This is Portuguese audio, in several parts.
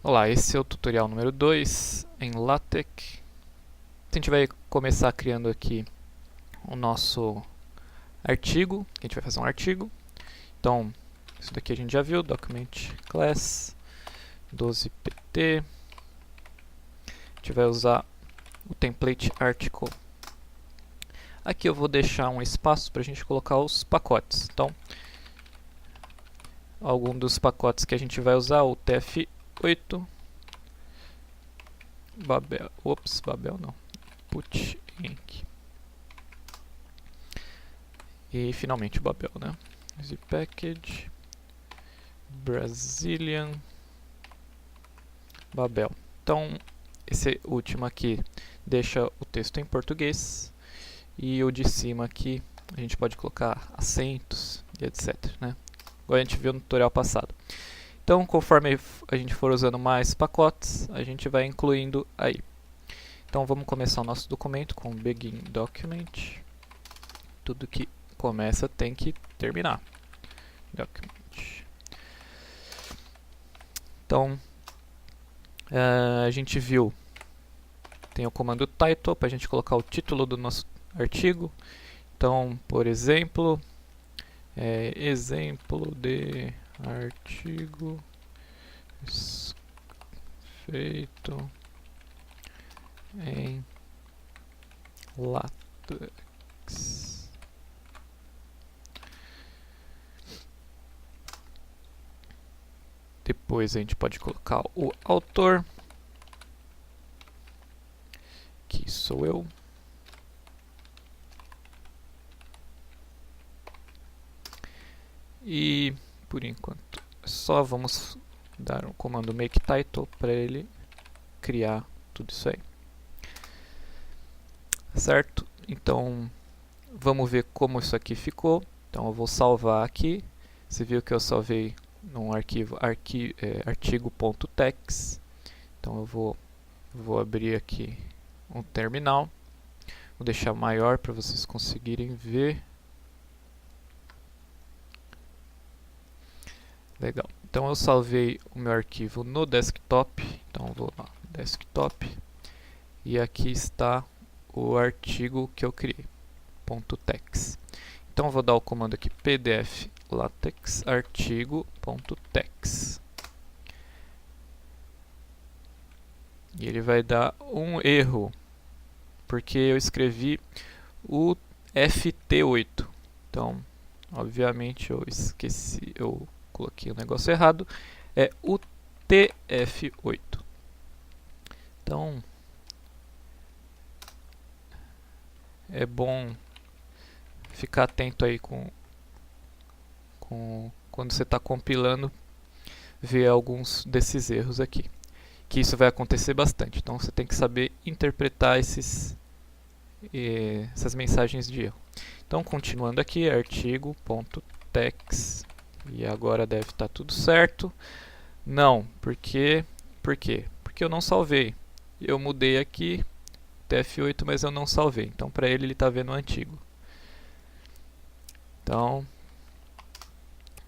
Olá, esse é o tutorial número 2 em LaTeX. A gente vai começar criando aqui o nosso artigo. A gente vai fazer um artigo. Então, isso daqui a gente já viu, document class 12pt. A gente vai usar o template article. Aqui eu vou deixar um espaço para a gente colocar os pacotes. Então, algum dos pacotes que a gente vai usar, o tf8, Babel não, put inc. E finalmente o Babel, né? Easy package, Brazilian, Babel. Então, esse último aqui deixa o texto em português. E o de cima aqui, a gente pode colocar acentos e etc, né? Igual a gente viu no tutorial passado. Então, conforme a gente for usando mais pacotes, a gente vai incluindo aí. Então, vamos começar o nosso documento com begin document. Tudo que começa tem que terminar. Document. Então, a gente viu, tem o comando title para a gente colocar o título do nosso artigo. Então, por exemplo, exemplo de artigo feito em LaTeX. Depois a gente pode colocar o autor, que sou eu. E por enquanto só vamos dar um comando make title para ele criar tudo isso aí. Certo? Então vamos ver como isso aqui ficou. Então eu vou salvar aqui. Você viu que eu salvei num arquivo artigo.txt. Então eu vou abrir aqui um terminal. Vou deixar maior para vocês conseguirem ver. Legal. Então eu salvei o meu arquivo no desktop. Então eu vou lá, desktop. E aqui está o artigo que eu criei, .text. Então eu vou dar o comando aqui pdf latex artigo.text. E ele vai dar um erro, porque eu escrevi o ft8. Então, obviamente eu esqueci, eu coloquei o negócio errado. É o tf8. Então, é bom ficar atento aí quando você está compilando, ver alguns desses erros aqui, que isso vai acontecer bastante. Então você tem que saber interpretar essas mensagens de erro. Então, continuando aqui, artigo.text, e agora deve estar tudo certo. Não, por quê? Porque eu não salvei. Eu mudei aqui tf8, mas eu não salvei. Então, para ele está vendo o antigo. Então,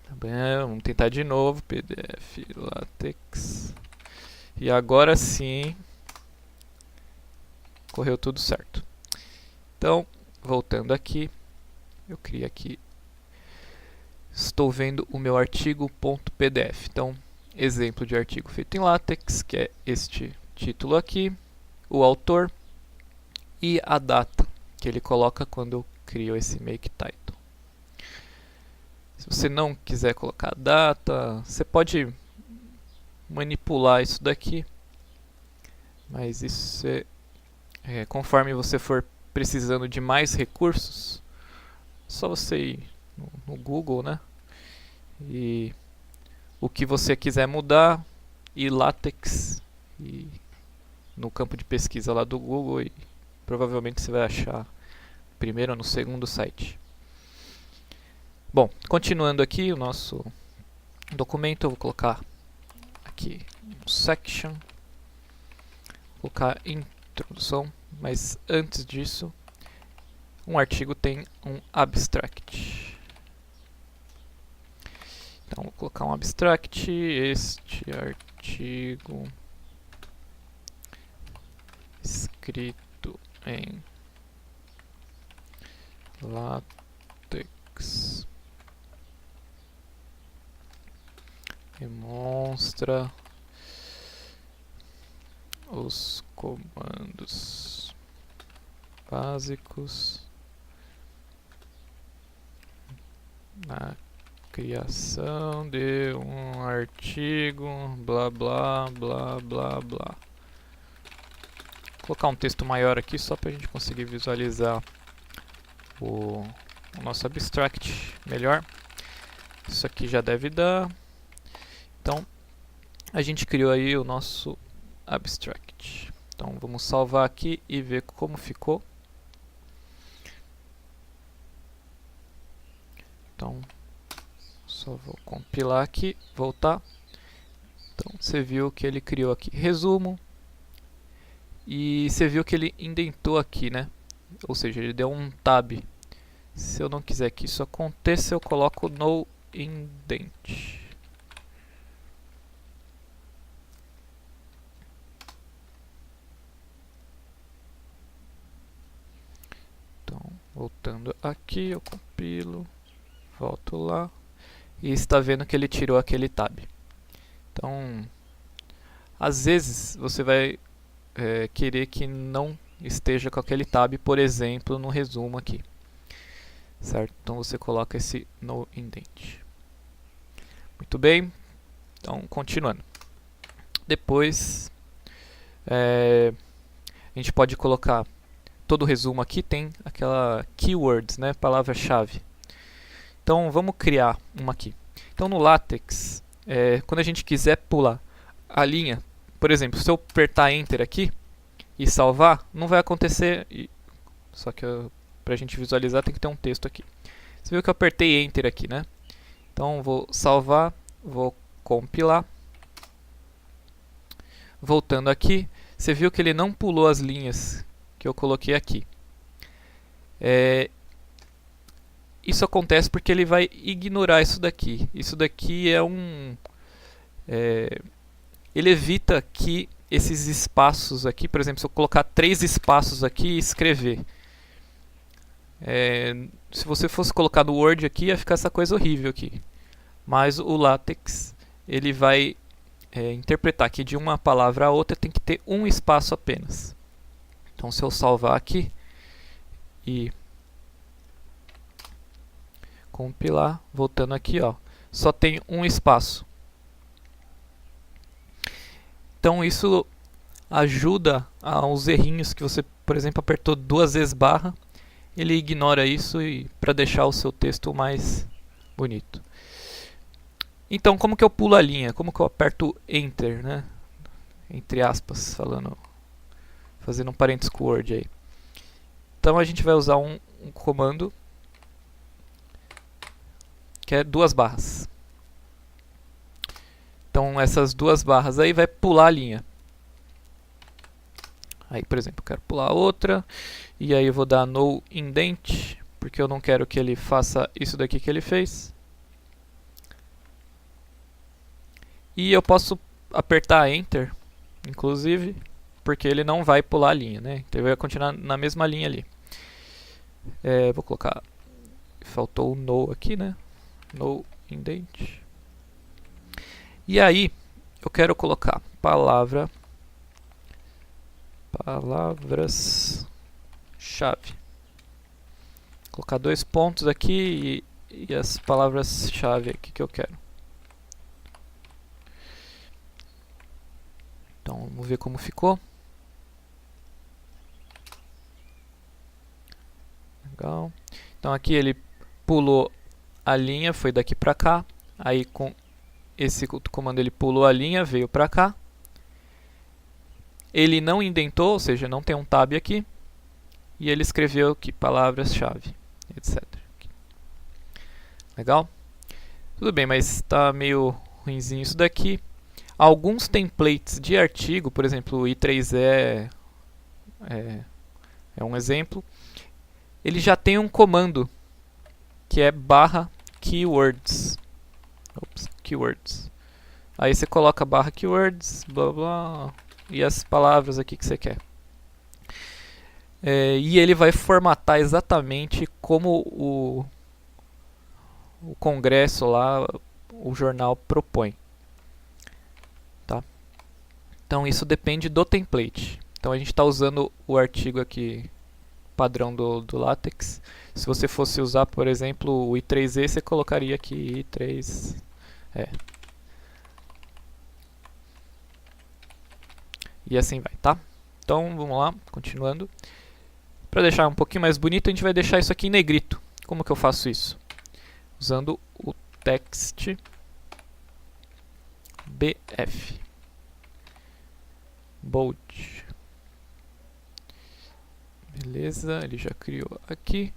tá bem, vamos tentar de novo, pdf latex. E agora sim, correu tudo certo. Então, voltando aqui, eu criei aqui, estou vendo o meu artigo.pdf. Então, exemplo de artigo feito em LaTeX, que é este título aqui, o autor e a data que ele coloca quando eu crio esse make title. Se você não quiser colocar a data, você pode manipular isso daqui, mas isso conforme você for precisando de mais recursos, só você ir no Google, né? E o que você quiser mudar, e LaTeX e no campo de pesquisa lá do Google, e provavelmente você vai achar primeiro ou no segundo site. Bom, continuando aqui o nosso documento, eu vou colocar aqui um section, vou colocar introdução, mas antes disso, um artigo tem um abstract. Então vou colocar um abstract, este artigo escrito em LaTeX demonstra os comandos básicos na criação de um artigo, blá blá blá blá blá. Vou colocar um texto maior aqui só para a gente conseguir visualizar o nosso abstract melhor. Isso aqui já deve dar. Então a gente criou aí o nosso abstract. Então vamos salvar aqui e ver como ficou. Então só vou compilar aqui, voltar. Então você viu que ele criou aqui resumo e você viu que ele indentou aqui, né? Ou seja, ele deu um tab. Se eu não quiser que isso aconteça, eu coloco no indent. Então, voltando aqui, eu compilo, volto lá e está vendo que ele tirou aquele tab. Então, às vezes você vai querer que não esteja com aquele tab, por exemplo, no resumo aqui, certo? Então você coloca esse no indent. Muito bem. Então, continuando. Depois, a gente pode colocar todo o resumo aqui tem aquela keywords, né, palavra-chave. Então vamos criar uma aqui. Então no LaTeX, quando a gente quiser pular a linha, por exemplo, se eu apertar Enter aqui e salvar, não vai acontecer. Só que para a gente visualizar tem que ter um texto aqui. Você viu que eu apertei Enter aqui, né? Então vou salvar, vou compilar. Voltando aqui, você viu que ele não pulou as linhas que eu coloquei aqui. Isso acontece porque ele vai ignorar isso daqui. Isso daqui é ele evita que esses espaços aqui, por exemplo, se eu colocar 3 espaços aqui e escrever. Se você fosse colocar no Word aqui, ia ficar essa coisa horrível aqui. Mas o LaTeX, ele vai interpretar que de uma palavra a outra tem que ter um espaço apenas. Então se eu salvar aqui e compilar, voltando aqui, ó, só tem um espaço. Então isso ajuda aos errinhos que você, por exemplo, apertou 2 vezes barra, ele ignora isso e para deixar o seu texto mais bonito. Então como que eu pulo a linha? Como que eu aperto Enter, né? Entre aspas, fazendo um parênteses com o Word aí. Então a gente vai usar um comando que é 2 barras. Então essas 2 barras aí vai pular a linha. Aí, por exemplo, eu quero pular outra e aí eu vou dar no indent, porque eu não quero que ele faça isso daqui que ele fez. E eu posso apertar Enter, inclusive, porque ele não vai pular a linha, né? Então ele vai continuar na mesma linha ali. Vou colocar, faltou o no aqui, né? No indent. E aí eu quero colocar palavras-chave. Colocar 2 pontos aqui e as palavras-chave aqui que eu quero. Então vamos ver como ficou. Legal. Então aqui ele pulou a linha, foi daqui para cá. Aí com esse comando ele pulou a linha, veio para cá. Ele não indentou, ou seja, não tem um tab aqui. E ele escreveu aqui palavras-chave, etc. Legal? Tudo bem, mas está meio ruinzinho isso daqui. Alguns templates de artigo, por exemplo, o i3e é um exemplo. Ele já tem um comando que é /keywords. Keywords. Aí você coloca barra keywords, blá blá, e as palavras aqui que você quer. E ele vai formatar exatamente como o congresso lá, o jornal propõe. Tá? Então isso depende do template. Então a gente está usando o artigo aqui padrão do LaTeX. Se você fosse usar, por exemplo, o i3e, você colocaria aqui i3. E assim vai, tá? Então vamos lá, continuando. Para deixar um pouquinho mais bonito, a gente vai deixar isso aqui em negrito. Como que eu faço isso? Usando o text bf bold. Beleza, ele já criou aqui.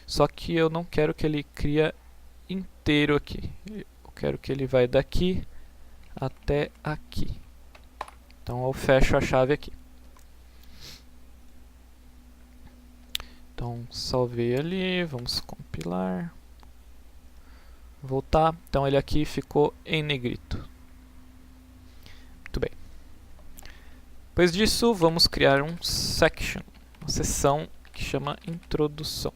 Só que eu não quero que ele cria inteiro aqui. Eu quero que ele vai daqui até aqui. Então eu fecho a chave aqui. Então salvei ali, vamos compilar. Voltar. Então ele aqui ficou em negrito. Muito bem. Depois disso, vamos criar um section, uma seção que chama introdução.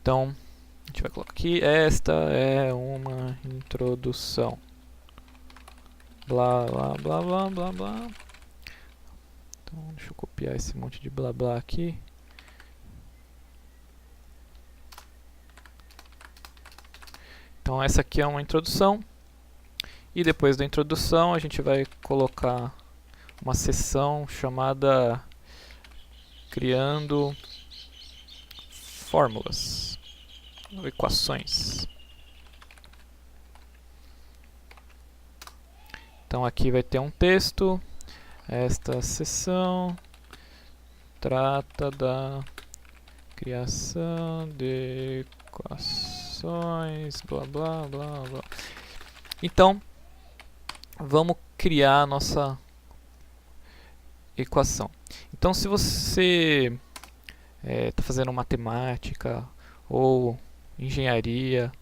Então, a gente vai colocar aqui, esta é uma introdução. Blá, blá, blá, blá, blá, blá. Então, deixa eu copiar esse monte de blá, blá aqui. Então, essa aqui é uma introdução. E depois da introdução, a gente vai colocar uma seção chamada Criando Fórmulas ou Equações. Então aqui vai ter um texto. Esta seção trata da criação de equações, blá blá blá blá. Então, vamos criar a nossa equação. Então, se você está fazendo matemática ou engenharia,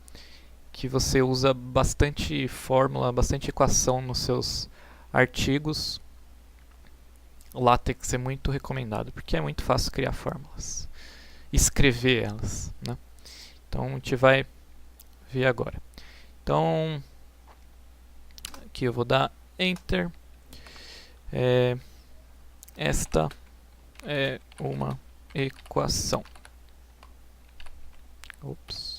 que você usa bastante fórmula, bastante equação nos seus artigos, o LaTeX é muito recomendado, porque é muito fácil criar fórmulas, escrever elas, né? Então a gente vai ver agora. Então aqui eu vou dar Enter. Esta é uma equação. Ops.